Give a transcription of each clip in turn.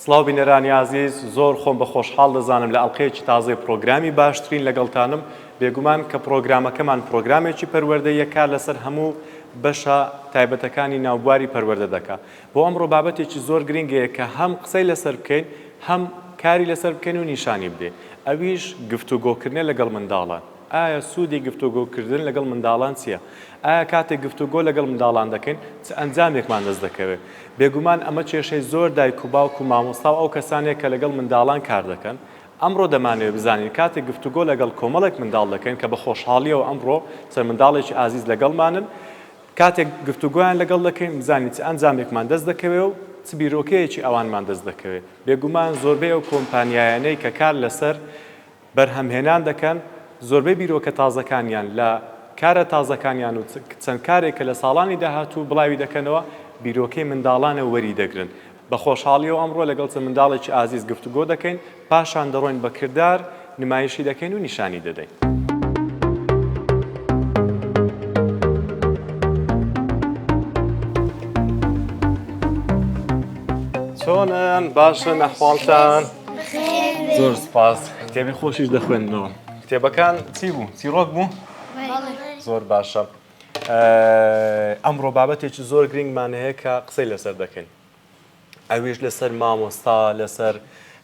سڵاو بینەرانی عزیز زۆر خۆم بە خۆشحاڵ دەزانم لە ئەڵقەیەکی تازەی پرۆگرامی باشترین لەگەڵتانم بێگومان کە پرۆگرامەکەمان پرۆگرامێکی پەروەردەیەکە لەسەر هەموو بەشە تایبەتەکانی ناوبواری پەروەردە دەکات بۆ ئەمڕۆ بابەتێکی زۆر گرنگەیە کە هەم قسەی لەسەر بکەین هەم کاری لەسەر بکەین و نیشانی بدێ ئەویش گفتوگۆکردنە لەگەڵ منداڵان ئایا سوودی گفتوگۆکردن لەگەڵ منداڵان چییە؟ ئایا کاتێک گفتوگۆ لەگەڵ منداڵان دەکەین چ ئەنجامێکمان دەست دەکەوێت بێگومان ئەمە کێشەی زۆر دایک و باوک و مامۆستا و ئەو کەسانێک کە لەگەڵ منداڵان کار دەکەن ئەمڕۆ دەمانوێت بزانین کاتێک گفتوگۆ لەگەڵ کۆمەڵێک منداڵ دەکەین کە بە خۆشحاڵیەوە ئەمڕۆ چەند منداڵێکی ئازیز لەگەڵمانن کاتێک گفتوگۆیان لەگەڵ دەکەین بزانین چ ئەنجامێکمان دەست دەکەوێت و چ بیرۆکەیەکی ئەوانمان دەست دەکەوێت بێگومان زۆربەی ئەو کۆمپانیایانەی کە کار لەسەر بەرهەمهێنان دەکەن زۆربەی بیرۆکە تازەکانیان لە کارە تازەکانیان و چەند کارێکە لە ساڵانی داهاتوو بڵاوی دەکەنەوە بیرۆکەی منداڵانە وەری دەگرن بە خۆشحاڵیەوە ئەمڕۆ لەگەڵ چەند منداڵێکی ئازیز گفتوگۆ دەکەین پاشان دەڕۆین بە کردار نمایشی دەکەین و نیشانی دەدەین چۆنن باشن ئەحواڵتان زۆر سپاس کتێبی خۆشیش دەخوێننەوە کتێبەکان چی بوو؟ چیرۆک بوو؟ زۆر باشە ئەمڕۆ بابەتێکی زۆر گرنگمان هەیە کە قسەی لەسەر دەکەین ئەویش لەسەر مامۆستا لەسەر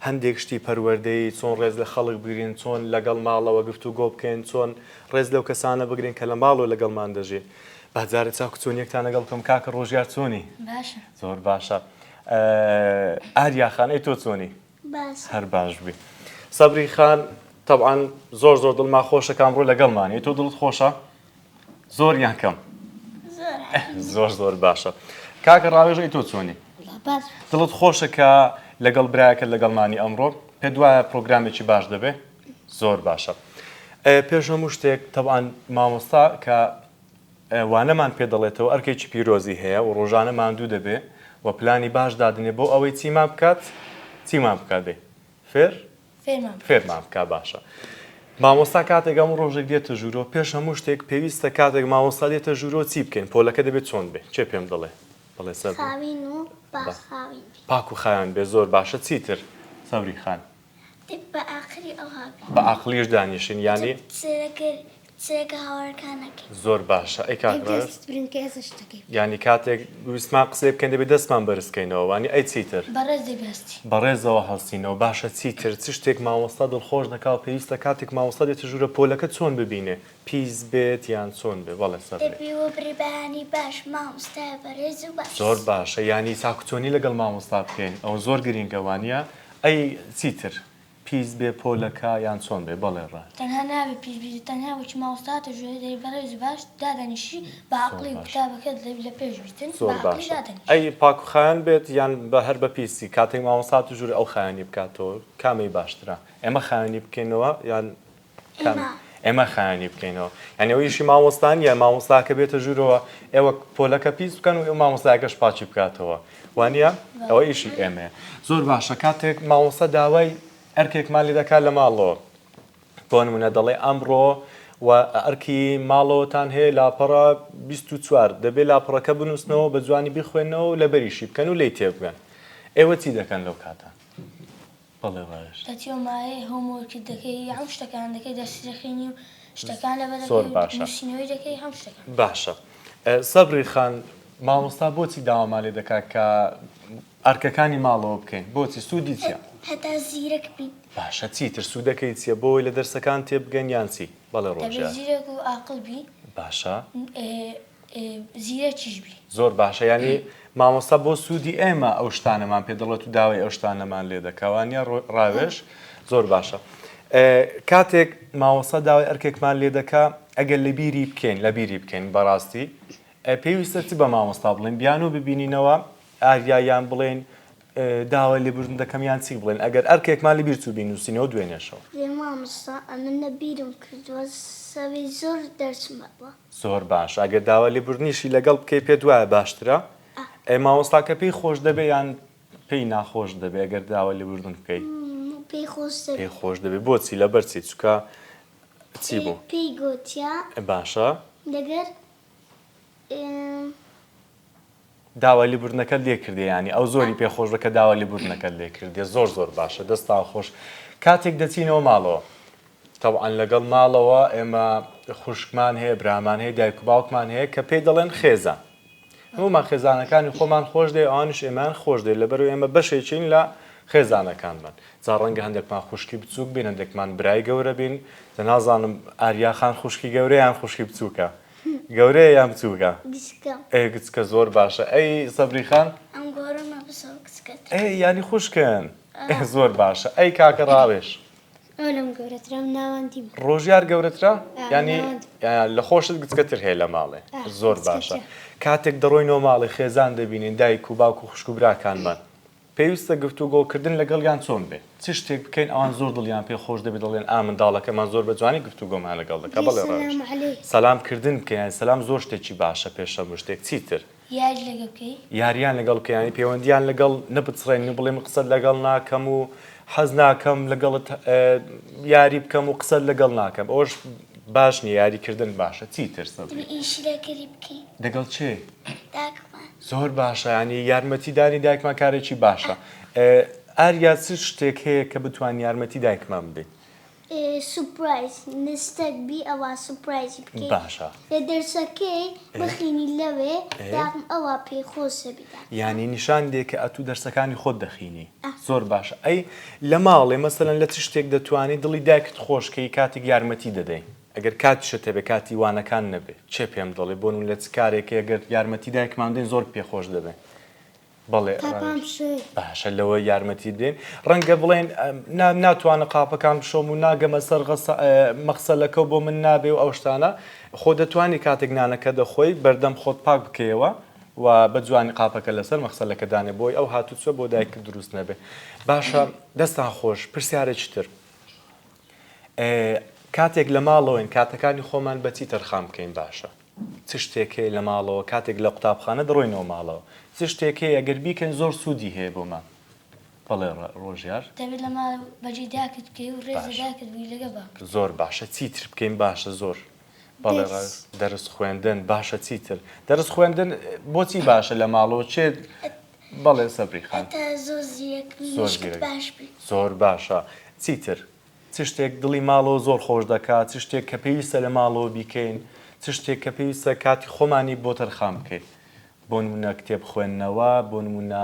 هەندێک شتی پەروەردەی چۆن ڕێز لە خەڵک بگرین چۆن لەگەڵ ماڵەوە گفتوگۆ بکەین چۆن ڕێز لەو کەسانە بگرین کە لە ماڵەوە لەگەڵمان دەژێت بەجارێت چاکو چۆنیەکتان لەگەڵ بکەم کاکە ڕۆژیار چۆنی؟ باشە زۆر باشە ئاریا خان ئەی تۆ چۆنی؟ هەر باش بی سەبری خان طبعا زۆر دڵما خۆشە کامڕۆ لەگەڵمانی تۆ دڵت خۆشە؟ زۆر یان کەم؟ زۆر باشە کاکە ڕاوێژ ئەی تۆ چۆنی؟ دڵت خۆشە کە لەگەڵ برایەکە لەگەڵمانی ئەمڕۆ پێ دوایە پرۆگرامێکی باش دەبێ؟ زۆر باشە پێش هەموو شتێک طبعا مامۆستا کە وانەمان پێ دەڵێتەوە ئەرکێکی پیرۆزی هەیە و ڕۆژانە ماندوو دەبێ و پلانی باش دادنێ بۆ ئەوەی چیمان بکات چیمان بکاتێ فێرمان بکات باشە مامۆستا کاتێک ئەم ڕۆژێک دێتە ژوورۆ پێش هەموو شتێک پێویستە کاتێک مامۆستا دێتە ژوورۆ چی بکەین پۆلەکە دەبێت چۆن بێ چێ پێم دەڵێ بڵێ سەر پاک و خاوین بێ زۆر باشە چیتر سەوری خان بە عەقلیش دانیشین یانی زۆر باشە ئەی کاکڕاوێژ یانی کاتێک ویستمان قسەی بکەین دەبێت دەستمان بەرزکەینەوە وانی ئەی چیتر بەڕێزەوە هەڵسینەوە باشە چیتر چ شتێک مامۆستا دڵخۆش دەکا و پێویستە کاتێک مامۆستا دێتە ژوورە پۆلەکە چۆن ببینێ پیس بێت یان چۆن بێ بەڵێ سەر زۆر باشە یانی چاکوچۆنی لەگەڵ مامۆستا بکەین ئەو زۆر گرینگە وانە ئەی چیتر پیس بێ پۆلەکە یان چۆن بێ بەڵێ ڕا تەنها نابێ پیس بێت تەنها وەکی مامۆستاتە ژوورە دەی بەڕێز باش دادەنیشی بە عەقڵی کتابەکەت لە پێش بیتن زۆر باشە ئەی پاک و خایان بێت یان بە هەر بە پیسی کاتێک مامۆستات و ژوورە ئەو خایانی بکاتەوە کامی باشترە ئێمە خایانی بکەینەوە یان ئێمە خایانی بکەینەوە یعنی ئەو ئیشی مامۆستان یان مامۆستاکە بێتە ژوورەوە ئێوە پۆلەکە پیس بکەن و ئێوە مامۆستایەکەش پاچی بکاتەوە وانە ئەوە ئیشی ئێمەیە زۆر باشە کاتێک مامۆستا داوای ئەرکێکمان لێ دەکات لە ماڵەوە بۆ نمونە دەڵێ ئەمڕۆ و ئەرکی ماڵەوەتان هەیە لاپەڕە 24 دەبێت لاپەڕەکە بنووسنەوە بە جوانی بخوێنەوە و لە بەریشی بکەن و لی تێبگەن ئێوە چی دەکەن لەو کاتە؟ بەڵێ ڕاوێژ دەچێمایە هۆمۆرکی دەکەی هەم شتەکان دەکەی دەستی دەخێنی و شتەکان لەبەر نووسینەوەی دەکەی هەم شتەکان باشە سەبری خان مامۆستا بۆچی داوامال لێ دەکات کە ئەرکەکانی ماڵەوە بکەین بۆچی سوودی چییە؟ هەتا زیرەک بیت باشە چیتر سوودەکەی چییە بۆی لە دەرسەکان تێبگەن یان چی بەڵێ ڕۆژیار زیرەک و عاقڵ بی باشە زیرەکیش بی زۆر باشە ینی مامۆستا بۆ سوودی ئێمە ئەو شتانەمان پێ دەڵێت و داوای ئەو شتانەمان لێ دەکەوانە ڕاوێژ زۆر باشە کاتێک مامۆستا داوای ئەرکێکمان لێ دەکا ئەگەر لە بیری بکەین بەڕاستی پێویستە چ بە مامۆستا بڵێن بیان و ببینینەوە ئاریایان بڵێن داوای لێبوردن دەکەم یان چی بڵێن ئەگەر ئەرکێکمان لە بیر چوو بینوسینەوە دوێنێشەوە مامۆستا ئەمە نەبیرم کردووە سەوی زۆر دەرچمەوە زۆر باش ئەگەر داوای لێبوردنیشی لەگەڵ بکەی پێ دوایە باشترە مامۆستاکە پێی خۆش دەبێ یان پێی ناخۆش دەبێ ئەگەر داوای لێبوردن بکەی پێی خۆش دەبێ بۆچی لەبەر چی چووکە چی بوو پێی گوتیا باشە دەگەر داوا لیبورنەکەت لێ کردی ینی ئەو زۆری پێخۆشە کە داوا لیبورنەکەت لێ کردی زۆر باشە دەستا خۆش کاتێک دەچینەوە ماڵەوە تەوعان لەگەڵ ماڵەوە ئێمە خوشکمان هەیە برامان هەیە دایک و باوکمان هەیە کە پێی دەڵێن خێزان هەمومان خێزانەکانی خۆمان خۆش دێ ئەوانش ئێمان خۆش دێ لەبەرەوە ئێمە بەشێکین لە خێزانەکانمان جا ڕەنگە هەندێکمان خوشکی بچووک بین هەندێکمان برای گەورە بین دە نازانم ئاریاخان خوشکی گەورەیان خوشکی بچووکە گەورەیە یان بچووکە گچکە زۆر باشە ئەی سەبری خان ئەی ینی خوشکن زۆر باشە ئەی کاکە ڕاوێش ڕۆژیار گەورەترا ینی لە خۆشت گچکەتر هەیە لە ماڵێ زۆر باشە کاتێک دەڕۆینەوە ماڵی خێزان دەبینین دایک و باوک و خوشک و براکانمان پێویستە گفتوگۆکردن لەگەڵیان چۆن بێت چ شتێک بکەین ئەوان زۆر دڵیان پێ خۆش دەبێت دەڵێن منداڵەکەمان زۆر بە جوانی گفتوگۆمان لەگەڵ دەکە بەڵێ سەلامکردن بکەیان سەلام زۆر شتێکی باشە پێشەم شتێک چیتر یاریان لەگەڵ بکەیانی پەیوەندیان لەگەڵ نەبچڕێن بڵێ من قسەت لەگەڵ ناکەم و حەز ناکەم لەگەڵت یاری بکەم و قسەت لەگەڵ ناکەم ئەوش باش نیە یاریکردن باشە چیتر دەگەڵ چێ زۆر باشە ینی یارمەتیدانی دایکمان کارێکی باشە ئاریا چ شتێک هەیە کە بتوان یارمەتی دایکمان بدەیت سوپرایز نستەک بی ئەوە سوپرایزی بکەیت باشە لە دەرسەکەی بخینی لەوێ داکم ئەوە پێخۆشە بیدا ینی نیشان دێ کە ئەتوو دەرسەکانی خۆت دەخینی زۆر باشە ئەی لە ماڵێ مەسەلەن لە چ شتێک دەتوانێت دڵی دایکت خۆشکەی کاتێک یارمەتی دەدەین ئەگەر کاتیشە بێ کاتی وانەکان نەبێ چێ پێم دەڵێ بۆن لە چ کارێکی ئەگەر یارمەتی دایکمان دێن زۆر پێخۆش دەبێت بەڵێ باشە لەوە یارمەتی دێن ڕەنگە بڵێن ناتوانە قاپەکان بشۆم و ناگەمە سەر مەخسەلەکە بۆ من نابێ و ئەو شتانە خۆ دەتوانی کاتێک نانەکە دەخۆی بەردەم خۆت پاک بکەیەوە و بە جوانی قاپەکە لەسەر مەخسەلەکە دانێ بۆی ئەو هاتوچۆ بۆ دایک دروست نەبێ باشە دەستان خۆش پرسیارێکتر کاتێک لە ماڵەوەین کاتەکانی خۆمان بەچی تەرخام بکەین باشە چ شتێکەیە لە ماڵەوە کاتێک لە قوتابخانە دەڕۆینەوە ماڵەوە چ شتێکەیە ئەگەر بیکەن زۆر سوودی هەیە بۆمان بەڵێ ڕۆژیار دەبێت لە ماڵ بەجێ داکت بکەی و ڕێزە داکت بووی لەگە باک زۆر باشە چیتر بکەین باشە زۆر بەڵێ دەرس خوێندن باشە چیتر دەرس خوێندن بۆچی باشە لە ماڵەوە چێ بەڵێ سەبری خان زۆر باشە چیتر چ شتێک دڵی ماڵەوە زۆر خۆش دەکات چ شتێک کە پێویستە لە ماڵەوە بیکەین چ شتێک کە پێویستە کاتی خۆمانی بۆ تەرخام بکەین بۆ نمونە کتێب خوێندنەوە بۆ نمونە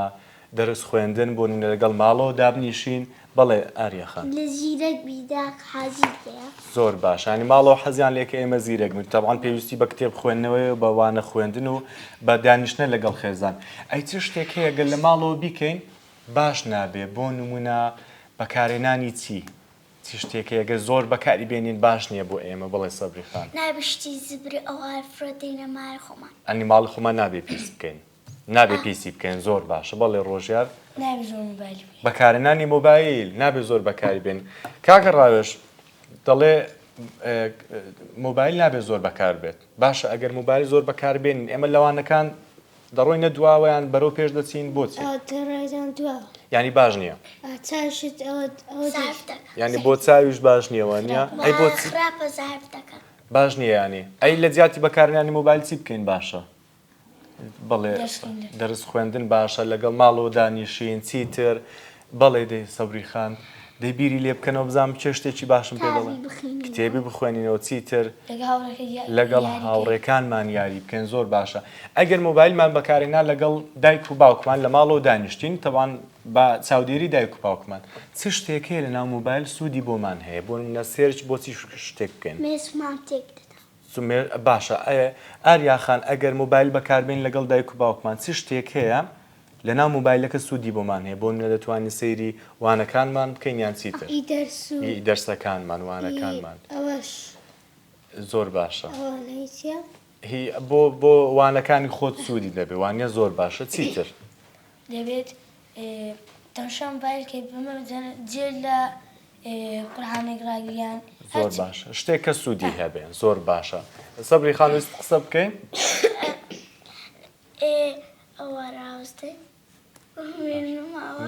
دەرس خوێندن بۆ نمونە لەگەڵ ماڵەوە دابنیشین بەڵێ ئاریاخان لە زیرەک بیداک حەزی هەیە زۆر باش ینی ماڵەوە حەزیان لێکە ئێمە زیرەک بین تەبعاان پێویستی بە کتێب خوێندنەوەی و بە وانە خوێندن و بە دانیشتنە لەگەڵ خێزان ئەی چ شتێک هەیە گەل لە ماڵەوە بیکەین باش نابێ بۆ نمونە بەکارێنانی چی چ شتێکە ئەگەر زۆر بەکاری بێنین باش نییە بۆ ئێمە بڵێ سەبری خان نابشتی زبری ئەوە فرۆدەینە مال خۆمان ئەنی ماڵی خۆمان نابێ پیس بکەین نابێ پیسی بکەین زۆر باشە بەڵێ ڕۆژیار بەکارێنانی مۆبایل نابێ زۆر بەکاری بێن کاکە ڕاوێش دەڵێ مۆبایل نابێ زۆر بەکار بێت باشە ئەگەر مۆبایل زۆر بەکار بێنین ئێمە لەوانەکان دەڕۆینە دواوەیان بەرەو پێش دەچین بۆچی ینی باش نییە ینی بۆ چاویش باش نییەوە نییە ئەی بۆ باش نییە ینی ئەی لە زیاتی بەکارێنانی مۆبایل چی بکەین باشە بەڵێ دەرس خوێندن باشە لەگەڵ ماڵەوە دانیشین چیتر بەڵێ دەی سەبری خان دەی بیری لێ بکەنەوە بزانم چێ شتێکی باشم پێ دەڵێن کتێبی بخوێنینەوە چیتر لەگەڵ هاوڕێکانمان یاری بکەین زۆر باشە ئەگەر مۆبایلمان بەکارێنا لەگەڵ دایک و باوکمان لە ماڵەوە دانیشتین تەوان بە چاودێری دایک و باوکمان چ شتێک هەیە لە ناو مۆبایل سوودی بۆمان هەیە بۆ منە سێرچ بۆچی شتێک بکەین باشە ئاریاخان ئەگەر مۆبایل بەکاربێن لەگەڵ دایک و باوکمان چ شتێک هەیە لە ناو مۆبایلەکە سوودی بۆمان هەیە بۆ منە دەتوانین سەیری وانەکانمان بکەین یان چیتر دەرسەکانمان وانەکانمان زۆر باشە بۆ وانەکانی خۆت سوودی دەبێ وانە زۆر باشە چیتر دەبێت تەماشا مۆبایلکەی بمە جێ لە قورئانێک ڕاگریان زۆر باشە شتێک کە سوودی هەبێن زۆر باشە سەبری خان ویست قسە بکەین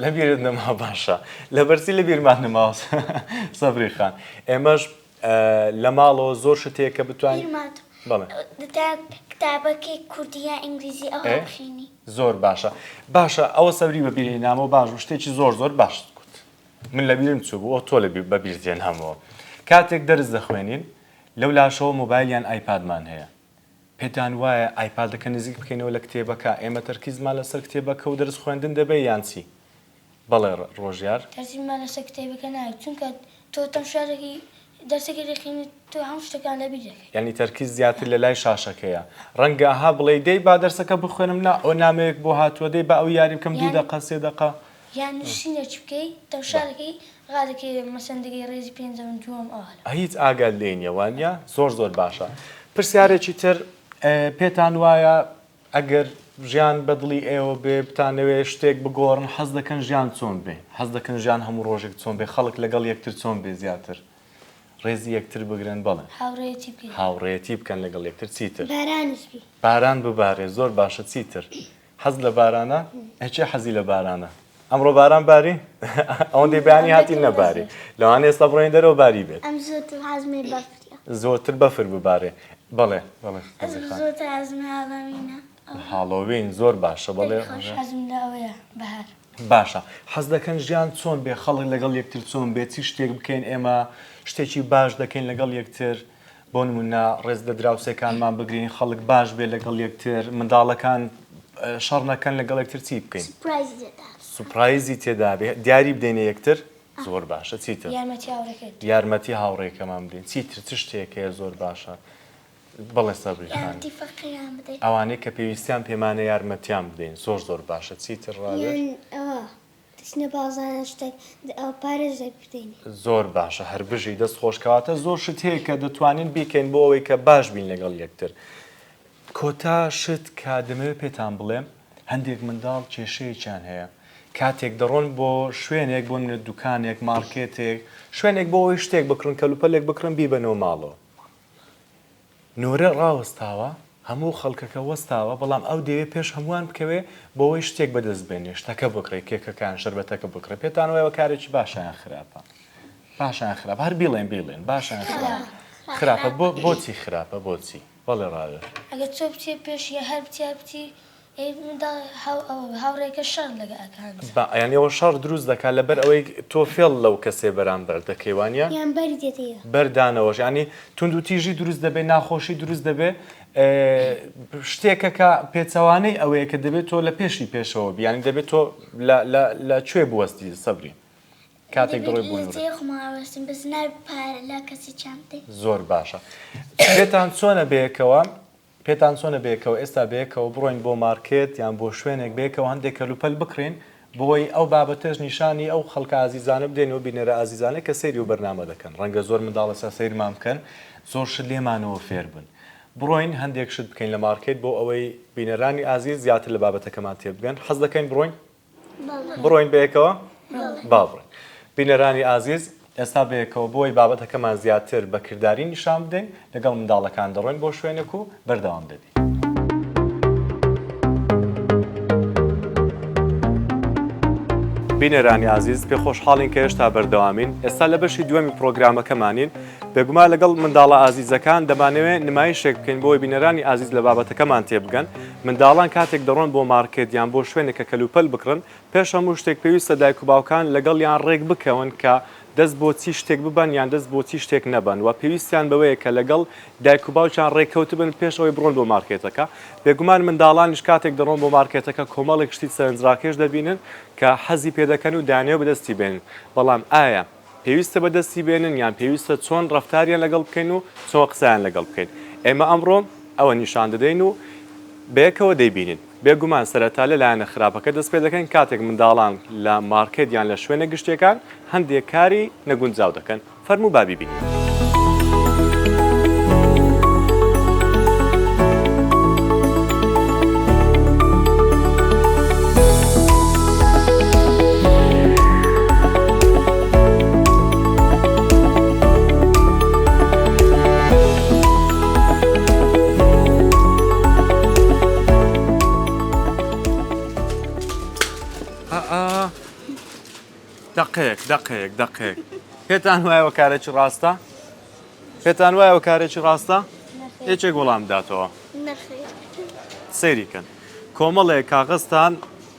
لەبیرت نەما باشە لە بەرچی لەبیرمان نەماوە سەبری خان ئێمەش لە ماڵەوە زۆر شتێک کە بتوانین بەڵێ کتابەکەی کوردیە ئینگلیزی ئەو بخینی زۆر باشە باشە ئەوە سەوری بەبیرهێنامەوە باش و شتێکی زۆر باش گوت من لە بیرم چوو بوو ئەو تۆ لە بەبیرهێنامەوە کاتێک دەرس دەخوێنین لەو لاشەوە مۆبایلیان ئایپادمان هەیە پێتان وایە ئایپادەکە نزیک بکەینەوە لە کتێبەکە ئێمە تەرکیزمان لەسەر کتێبەکە و دەرس خوێندن دەبێ یانچی بەڵێ ڕۆژیار تەرجیمان لەسەر کتێبەکە ناوێت چونکە تۆ تەمشارێکی دەرسێکی دەخینی تۆ هەموو شتەکان لەبیر دەکەی یعنی تەرکیز زیاتر لە لای شاشەکەیە ڕەنگە ئاها بڵێ دەی با دەرسەکە بخوێنم نا ئەو نامەیەک بۆ هاتووە دەی بە ئەو یاری بکەم 2 دقە 3 دقە یان نووسینە چ بکەی تەمشارەکەی ڕادەکەی مەسەندەکەی ڕێزی 5 دووەم ئاوە هیچ ئاگات لێ نیە وانە زۆر باشە پرسیارێکی تر پێتان وایە ئەگەر ژیان بەدڵی ئێوە بێ بتانەوێ شتێک بگۆڕن حەز دەکەن ژیان چۆن بێ حەز دەکەن ژیان هەموو ڕۆژێک چۆن بێ خەڵک لەگەڵ یەکتر چۆن بێ زیاتر ڕێزی یەکتر بگرن بڵێن هاوڕێتی بکەی هاوڕێتی بکەن لەگەڵ یەکتر چیتر بارانشبی باران ببارێ زۆر باشە چیتر حەز لە بارانە هیچ حەزی لە بارانە ئەمڕۆ باران باری ئەوەندەی بەیانی هاتی نەباری لەوانە ئێستا بڕۆین دەرەوە باری بێت ئەم زۆرتر حەزمی بەفریە زۆرتر بەفر ببارێ بەڵێ زۆرتر حەزمی هاڵەوینە هاڵۆوین زۆر باشە بەڵێ حەزم لە ئەوەیە بەهار باشە حەز دەکەن ژیان چۆن بێ خەڵک لەگەڵ یەکتر چۆن بێت چی شتێک بکەین ئێمە شتێکی باش دەکەین لەگەڵ یەکتر بۆ نمونە ڕێز لە دراوسەکانمان بگرین خەڵک باش بێ لەگەڵ یەکتر منداڵەکان شەڕ نەکەن لەگەڵ یەکتر چی بکەین سوپرایزی تێدا بێ دیاری بدەینە یەکتر زۆر باشە چیتر یارمەتی هاوڕێکەمان بدەین چیتر چ شتێکەیە زۆر باشە بەڵێ سەبریخان ئەوانەی کە پێویستیان پێمانە یارمەتیان بدەین زۆر باشە چیتر ڕاوێت تشنە بازانە شتێک ئەو پارێزێک بدەین زۆر باشە هەر بژی دەست خۆشکەواتە زۆر شت هەیە کە دەتوانین بیکەین بۆ ئەوەی کە باش بین لەگەڵ یەکتر کۆتا شت کا دەمەوێت پێتان بڵێم هەندێک منداڵ کێشەیەکیان هەیە کاتێک دەڕۆن بۆ شوێنێک بۆ دوکانێک مارکێتێک شوێنێک بۆ ئەوەی شتێک بکڕن کەلوپەلێک بکڕن بیبەنەوە ماڵەوە نۆرە ڕاوەستاوە هەموو خەڵکەکە وەستاوە بەڵام ئەو دەوێت پێش هەمووان بکەوێ بۆ ئەوەی شتێک بەدەست بێنێ شتەکە بکڕێ کێکەکان شەربەتەکە بکڕێ پێتان وایەوە کارێکی باشیان خراپە باشیان خراپە هەر بیڵێن باشیان خراپە بۆچی خراپە بۆچی بەڵێ ڕاوێت ئەگەر تۆ بچێ پێش یە هەر بچی هاوڕێکە شەڕ لەگە ئەکان یانیەوە شەڕ دروست دەکات لەبەر ئەوەی تۆ فێڵ لەو کەسێ بەرامبەر دەکەیوانە یان بەری دێتەوە بەردانەوەش ینی تونند و تیژی دروست دەبێت ناخۆشی دروست دەبێت شتێکەکە پێچەوانەی ئەوەیە کە دەبێت تۆ لە پێشی پێشەوە بیانی دەبێت تۆ لە کوێ بوەستی سەبری کاتێک دڕۆی بوون زۆر باشە پێتان چۆنە بەیەکەوە پێتان چۆنە بێکەوە ئێستا بەیەکەوە بڕۆین بۆ مارکێت یان بۆ شوێنێک بێکەوە هەندێک کەلوپەل بکڕین بۆی ئەو بابەتەش نیشانی ئەو خەڵکە ئازیزانە بدەینەوە بینەرە ئازیزانە کە سەیری و بەرنامە دەکەن ڕەنگە زۆر منداڵ ئێستا سەیرمان بکەن زۆر شت لێمانەوە فێر بن بڕۆین هەندێک شت بکەین لە مارکێت بۆ ئەوەی بینەرانی ئازیز زیاتر لە بابەتەکەمان تێ بگەن حەز دەکەین بڕۆین بەیەکەوە با بڕۆین بینەرانی ئازیز ئێستا بەیەکەوە بۆی بابەتەکەمان زیاتر بەکردداری نیشان بدەین لەگەڵ منداڵەکان دەڕۆین بۆ شوێنێک و بەردەوام دەدەین بینەرانی عزیز پێ خۆشحاڵین کە هێشتا بەردەوامین ئێستا لە بەشی دووەمی پرۆگرامەکەمانین بێگومان لەگەڵ منداڵە ئازیزەکان دەمانەوێت نمایشێک بکەین بۆی بینەرانی عزیز لە بابەتەکەمان تێبگەن منداڵان کاتێک دەڕۆن بۆ مارکێت یان بۆ شوێنێکە کەلوپەل بکڕن پێش هەموو شتێک پێویستە دایک و باوکان لەگەڵ یان ڕێک بکەون کە دەست بۆ چی شتێک ببەن یان دەست بۆ چی شتێک نەبن و پێویستیان بەوەیە کە لەگەڵ دایک و باوکیان ڕێککەوت بن پێش ئەوەی بڕۆن بۆ مارکێتەکە بێگومان منداڵانیش کاتێک دەڕۆن بۆ مارکێتەکە کۆمەڵێک شتی سەرنجڕاکێش دەبینن کە حەزی پێدەکەن و دانێ بەدەستی بێنن بەڵام ئایا پێویستە بەدەستی بێنن یان پێویستە چۆن ڕەفتاریان لەگەڵ بکەین و چۆن قسەیان لەگەڵ بکەین ئێمە ئەمڕۆ ئەوە نیشان دەدەین و بەیەکەوە دەیبینین بێگومان سەرەتا لەلایەنە خراپەکە دەست پێ دەکەن کاتێک منداڵان لە مارکێت یان لە شوێنە گشتەکان هەندێک کاری نەگونجاو دەکەن فەرموو با بیبینین دقیق پێتان وایەوە کارێکی ڕاستە؟ پێتان وایەوە کارێکی ڕاستە؟ یەکێک وەڵام داتەوە نەخێر سەیریکەن کۆمەڵێک کاغەزتان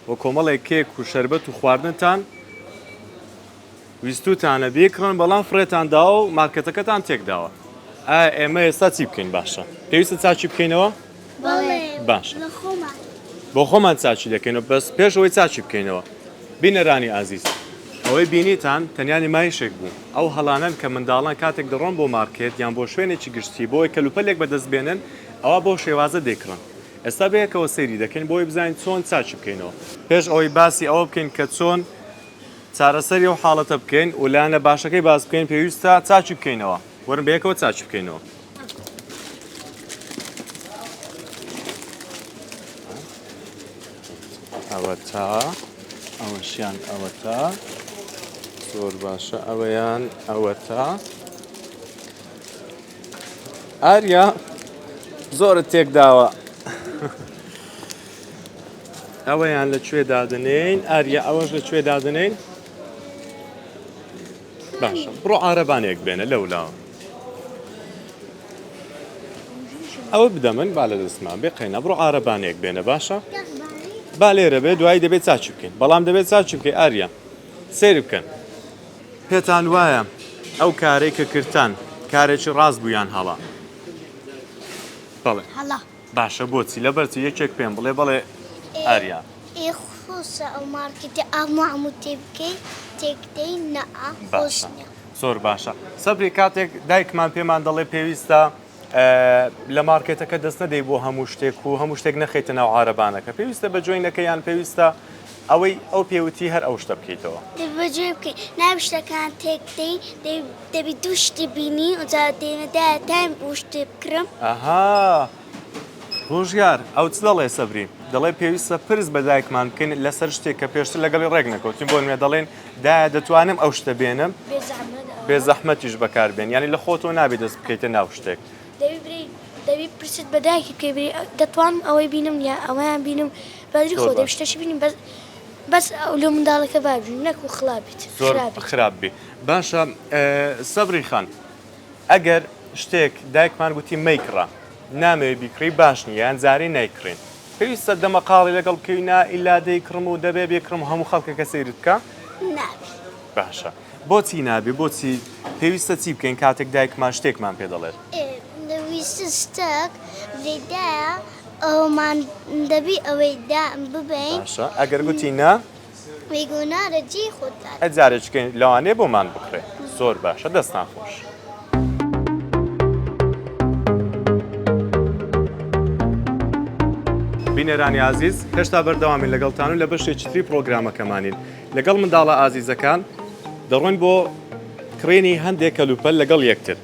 و کۆمەڵێک کێک و شەربەت و خواردنتان ویستوتانە بیکڕن بەڵام فرێتان داوە و مارکەتەکەتان تێکداوە ئێمە ئێستا چی بکەین باشە پێویستە چاچی بکەینەوە باشە لە خۆمان بۆ خۆمان چاچی دەکەینەوە بەس پێشەوەی چاچی بکەینەوە بینەرانی ئازیز ئەوەی بینیتان تەنیانی مایشێک بوو ئەو هەڵانن کە منداڵان کاتێک دەڕۆن بۆ مارکێت یان بۆ شوێنێکی گشتی بۆی کەلوپەلێک بەدەست بێنن ئەوە بۆ شێوازە دێکڕن ئێستا بەیەکەوە سەیری دەکەین بۆی بزانین چۆن چاچی بکەینەوە پێش ئەوەی باسی ئەوە بکەین کە چۆن چارەسەری ئەو حاڵەتە بکەین و لایەنە باشەکەی باس بکەین پێویستە چاچی بکەینەوە وەرن بەیەکەوە چاچی بکەینەوە ئەوە تا ئەوەشیان ئەوە تا زۆر باشە ئەوەیان ئەوە تا ئاریا زۆرت تێکداوە ئەوەیان لەکوێ دادنین ئاریا ئەوەش لەکوێ دادنین باشە بڕۆ عارەبانێک بێنە لەولاوە ئەوە بدە من با لە دەستمان بێ قەینە بڕۆ عارەبانێک بێنە باشە با لێرە بێ دوایی دەبێت چاچی بکەین بەڵام دەبێت چاچی بکەین ئاریا سیر بکەن پێتان وایە ئەو کارەی کە کردتان کارێکی ڕاست بوویان هەڵا بەڵێ هەڵا باشە بۆچی لەبەرچی یەکێک پێم بڵێ بەڵێ ئاریا خۆسە ئەو مارکێتی ئامو تێ بکەی تێکدەی نەئا خۆش نییە زۆر باشە سەبری کاتێک دایکمان پێمان دەڵێ پێویستە لە مارکێتەکە دەست نەدەی بۆ هەموو شتێک و هەموو شتێک نەخێتە ناو عارەبانەکە پێویستە بە جوێینەکە یان پێویستە ئەوەی ئەو پێوتی هەر ئەو شتە بکەیتەوە بەجێ بکەی ناوی شتەکان تێکدەی دەبی دوو شتی بینی وجا دێنەدایە تایم بۆ شتێ بکڕم ئەها ڕۆژگار ئەو چ دەڵێ سەبری دەڵێ پێویستە پرس بە دایکمان بکەین لەسەر شتێک کە پێشتر لەگەڵی ڕێک نەکەوتین بۆ نوێ دەڵێن دایە دەتوانم ئەو شتە بێنم بێ زەحمەتیش بەکاربێن ینی لە خۆتۆ نابێ دەست بکەیتە ناو شتێک دەبی پرست بەدایکی بکەی دەتوانم ئەوەی بینم یا ئەوەیان بینم بەدری خۆ دەبی شتەشی بینیم بەس لە منداڵەکە بابین نەکو خڵابیت زۆر خراپ بێ باشە سەبری خان ئەگەر شتێک دایکمان گوتی مەیکڕە نامەوێ بیکڕی باش نیە یان جارێ نایکڕین پێویستە دەمەقاڵی لەگەڵ بکەوینا ئیلا دەیکڕم و دەبێ بێکڕم هەموو خەڵکەکە سەیرت بکە نابێ باشە بۆچی نابێ بۆچی پێویستە چی بکەین کاتێک دایکمان شتێکمان پێ دەڵێت دەویستە شتێک لێدایە ئەومان دەبی ئەوەی دا ببین باشە ئەگەر گوتی نا وێگۆنارە جێ خۆتان ئەجارێککەین لەوانێ بۆمان بکڕێ زۆر باشە دەستان خۆش بینەرانی ئازیز هێشتا بەردەوامی لەگەڵتان و لە بەشێکی تری پرۆگرامەکەمانین لەگەڵ منداڵە ئازیزەکان دەڕۆین بۆ کڕێنی هەندێک کەلوپەل لەگەڵ یەکتر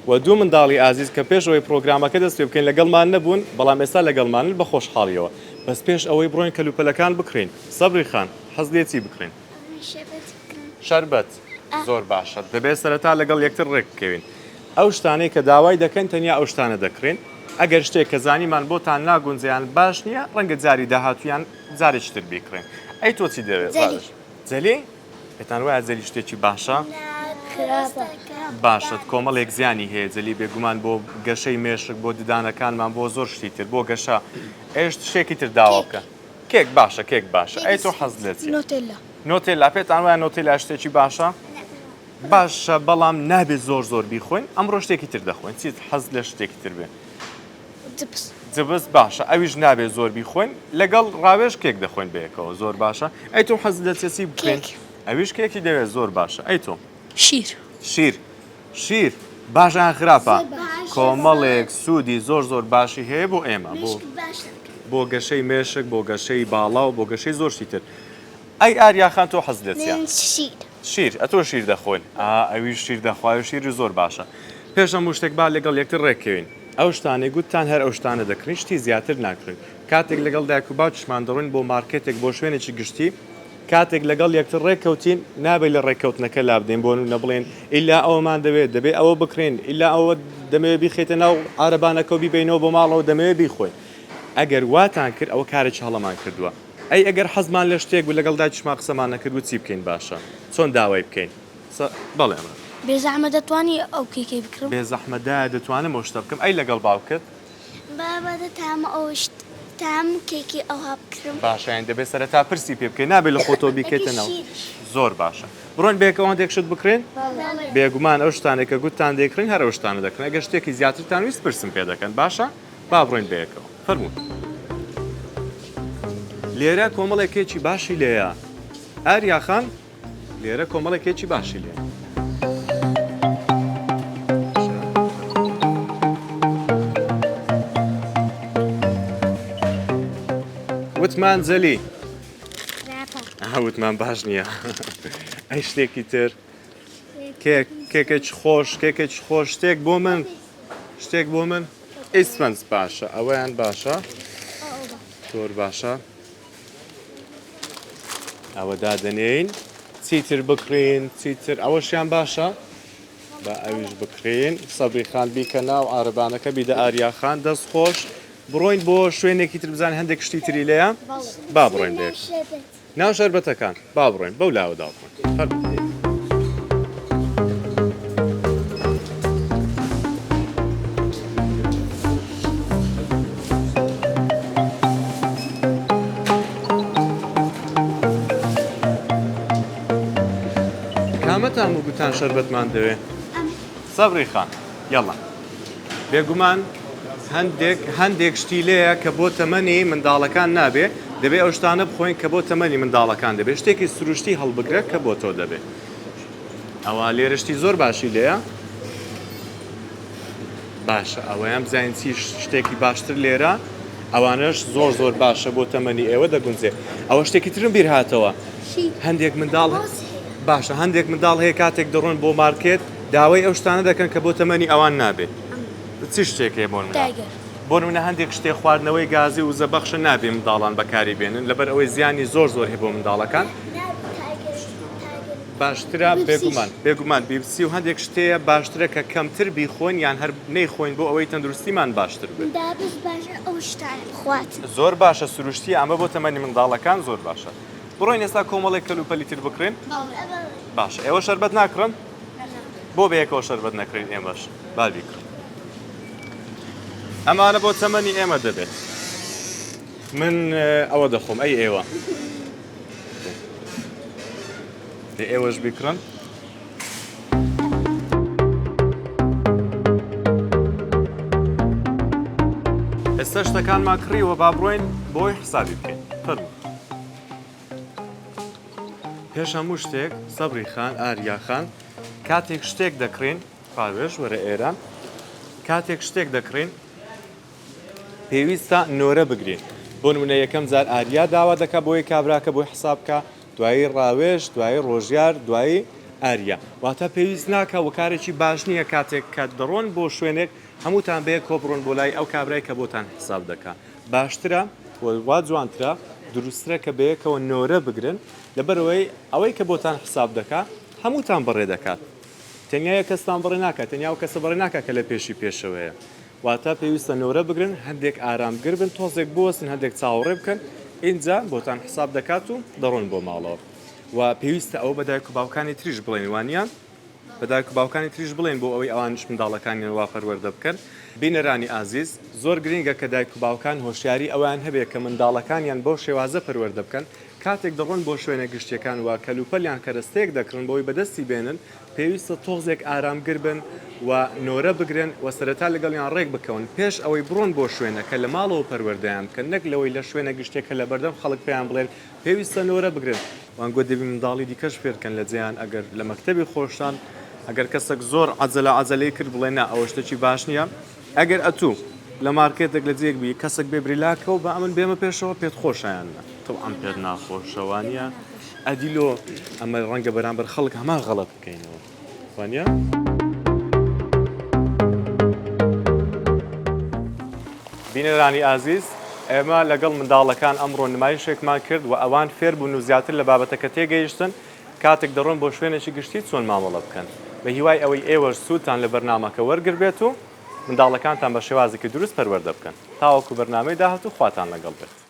و دوو منداڵی ئازیز کە پێشەوەی پرۆگرامەکە دەست پێ بکەین لەگەڵمان نەبوون بەڵام ئێستا لەگەڵمانن بە خۆشحاڵیەوە بەس پێش ئەوەی بڕۆین کەلوپەلەکان بکڕین سەبری خان حەز لێ چی بکڕین شەربەت زۆر باشە دەبێت سەرەتا لەگەڵ یەکتر ڕێک بکەوین ئەو شتانەی کە داوای دەکەن تەنیا ئەو شتانە دەکڕین ئەگەر شتێک کە زانیمان بۆتان ناگونجیان باش نییە ڕەنگە جاری داهاتویان جارێکتر بیکڕین ئەی تۆ چی دەوێت جەلی پێتان وایە جەلی شتێکی باشە باشت کۆمەڵێک زیانی هەیە جەلی بێگومان بۆ گەشەی مێشک بۆ ددانەکانمان بۆ زۆر شتی تر بۆ گەشە ئێشت شتێکی تر داوا بکە کێک باشە کێک باشە ئەی تۆ حەز لێت نۆتێلا پێتان وایە نۆتێلا شتێکی باشە باشە بەڵام نابێت زۆر بیخۆین ئەمڕۆ شتێکی تر دەخۆین چیت حەز لە شتێکی تر بێ جبس باشە ئەویش نابێت زۆر بیخۆین لەگەڵ ڕاوێژ کێک دەخۆین بەیەکەوە زۆر باشە ئەی تۆ حەز لە چێسی بکەین ئەویش کێکی دەوێت زۆر باشە ئەی تۆ شیر باشە خراپە کۆمەڵێک سوودی زۆر باشی هەیە بۆ ئێمە بۆ گەشەی مێشک بۆ گەشەی باڵا و بۆ گەشەی زۆرشی تر ئەی ئاریاخان تۆ حەز لێت شیر ئەتۆ شیر دەخۆین ئەویش شیر دەخوای و شیری زۆر باشە پێشەم شتێک با لەگەڵ یەکتر ڕێکەوین ئەو شتانەی گوتتان هەر ئەو شتانە دەکڕین شتی زیاتر ناکڕین کاتێک لەگەڵ دایک و باوکیشمان دەڕۆین بۆ مارکێتێک بۆ شوێنێکی گشتی کاتێک لەگەڵ یەکتر ڕێککەوتین نابێت لە ڕێککەوتنەکە لابدەین بۆ نە بڵێن ئیلا ئەومان دەبێت ئەوە بکرێن ئیلا ئەوە دەمەوێت بیخێتە ناو عارەبانەکە و بیبینەوە بۆ ماڵەوە دەمەوێت بیخۆین ئەگەر واتان کرد ئەوە کارێکی هەڵەمان کردووە ئەی ئەگەر حەزمان لە شتێک و لەگەڵ دایکیشمان قسەمان نەکرد و چی بکەین باشە چۆن داوای بکەین بەڵێ بێزەحمە دەتوانی ئەو کێکەی بکڕم بێزەحمەدا دەتوانم ئەو شتە بکەم ئەی لەگەڵ باوکت بابا تام أوشت تام كيكي أو هابكرم باشە یان دەبێت سەرەتا پرسی پێ بکەین نابێت لە خۆتۆ بیکەیتەوە زۆر باشە بڕۆین بێکە ئەوەندێک شت بکرێن بێگومان ئەو شتانێک کە گوتتان دەیکڕین هەر ئەو شتانە دەکەن ئەگەر شتێکی زیاترتان ویست پرسم پێ دەکەن باشە با بڕۆین بەیەکەوە فەرموون لێرە کۆمەڵێکێکی باشی لێیە ئاریا خان لێرە کۆمەڵێکێکی باشی لێ وتمان زەلی وتمان باش نییە ئەی شتێکی تر کێکێک خۆش شتێک بۆ من ئیسفەنس باشە ئەوەیان باشە زۆر باشە ئەوە دادەنێین چیتر بکڕین چیتر ئەوەشیان باشە بە ئەویش بکڕین سەبری خان بیکە ناو ئارەبانەکە بیدە ئاریا خان دەست خۆش بڕۆین بۆ شوێنێکی تر بزان هەندێک شتی تری لەیە با بڕۆین دێک ناو شەربەتەکان با بڕۆین بەو لاوەدا بڕۆین کامەتان و گوتان شەربەتمان دەوێ سەبری خان یەڵا بێگومان هەندێک شتی لەیە کە بۆ تەمەنی منداڵەکان نابێ دەبێت ئەو شتانە بخۆین کە بۆ تەمەنی منداڵەکان دەبێت شتێکی سروشتی هەڵبگرە کە بۆ تۆ دەبێت ئەوە لێرەشتی زۆر باشی لێیە باشە ئەوەیان بزانین چی شتێکی باشتر لێرە ئەوانش زۆر باشە بۆ تەمەنی ئێوە دەگونجێ ئەوە شتێکی ترم بیر هاتەوە هەندێک منداڵ باشە هەندێک منداڵ هەیە کاتێک دەڕۆن بۆ مارکێت داوای ئەو شتانە دەکەن کە بۆ تەمەنی ئەوان نابێت چی شتێکێ بۆ منە هەندێک شتێ خواردنەوەی گازی و زەبەخشە نابێ منداڵان بەکاری بێنن لەبەر ئەوەی زیانی زۆر هەیە بۆ منداڵەکان باشترە بێگومان بیبسی و هەندێک شتەیە باشترە کە کەمتر بیخۆین یان هەر نەیخۆین بۆ ئەوەی تەندروستیمان باشتر بێت زۆر باشە سروشتی ئەمە بۆ تەمەنی منداڵەکان زۆر باشە بڕۆین ئێستا کۆمەڵێک کەلوپەلی تر بکڕین باش ئێوە شەربەت ناکڕن بۆ بەیەکەوە شەربەت نەکڕین ئێمەش با بیکڕین ئەمانە بۆ تەمەنی ئێمە دەبێت من ئەوە دەخۆم ئەی ئێوە ئێوەش بیکڕن ئێستا شتەکانمان کڕیوە با بڕۆین بۆی حسابی بکەین فەرموو پێش هەموو شتێک سەبری خان ئاریا خان کاتێک شتێک دەکڕین پاوێش وەرە ئێران کاتێک شتێک دەکڕین پێویستە نۆرە بگرین بۆ نمونە یەکەم جار ئاریا داوا دەکات بۆی کابراکە بۆی حساب بکە دوایی ڕاوێژ دوایی ڕۆژیار دوایی ئاریا واتە پێویست ناکە و کارێکی باش نییە کاتێک کە دەڕۆن بۆ شوێنێک هەمووتان بەیەک کۆبڕۆن بۆ لای ئەو کابرای کە بۆتان حساب دەکات باشترە وا جوانترە دروسترە کە بەیەکەوە نۆرە بگرن لەبەرەوەی ئەوەی کە بۆتان حساب دەکات هەمووتان بەڕێ دەکات تەنیا کەستان بڕێ ناکات تەنیا و کەسە بڕێ ناکات کە لە پێشی پێشەوەیە واتە پێویستە نۆرە بگرن هەندێک ئارامگر بن تۆزێک بوەستن هەندێک چاوەڕێ بکەن اینجا بۆتان حساب دەکات و دەڕۆن بۆ ماڵەوە و پێویستە ئەو بەدایک و باوکانی تریش بڵێن وانیان بەدایک و باوکانی تریش بڵێن بۆ ئەوەی ئەوانش منداڵەکانیان وا پەروەردە بکەن بینەرانی ئازیز زۆر گرنگە کە دایک و باوکان هۆشیاری ئەویان هەبێت کە منداڵەکانیان بۆ شێوازە پەروەردە بکەن کاتێک دەڕۆن بۆ شوێنە گشتیەکان و کەلوپەلیان کەرەستەیەک دەکڕن بۆی بەدەستی بێنن پێویستە تۆزێک ئارامگر بن و نۆرە بگرن و سەرەتا لەگەڵیان ڕێک بکەون پێش ئەوەی بڕۆن بۆ شوێنە کە لە ماڵەوە پەروەردەیان بکەن نەک لەوەی لە شوێنە گشتێکە لە بەردەم خەڵک پێیان بڵێن پێویستە نۆرە بگرن وانگۆ دەبی منداڵی دیکەش فێرکەن لە جێیان ئەگەر لە مەکتەبی خۆشتان ئەگەر کەسێک زۆر عەجەلەی کرد بڵێ نا ئەوە شتێکی باش نییە ئەگەر ئەتوو لە مارکێتێک لە جێک بی کەسێک بێ بریلاکەوە بە ئەمن بێمە پێشەوە پێت خۆشیانە تۆ ئەم پێت ناخۆشەوانە ئەدیلۆ ئەمە ڕەنگە بەرامبەر خەڵک هەمان غەڵەت بکەینەوە وانە؟ بینەرانی ئازیز ئێمە لەگەڵ منداڵەکان ئەمڕۆ نمایشێکمان کرد و ئەوان فێر بوون و زیاتر لە بابەتەکە تێگەیشتن کاتێک دەڕۆن بۆ شوێنێکی گشتی چۆن مامەڵە بکەن بە هیوای ئەوەی ئێوەش سوودتان لە بەرنامەکە وەرگربێت و منداڵەکانتان بە شێوازێکی دروست پەروەردە بکەن تاوەکو بەرنامەی داهاتوو خواتان لەگەڵ بێت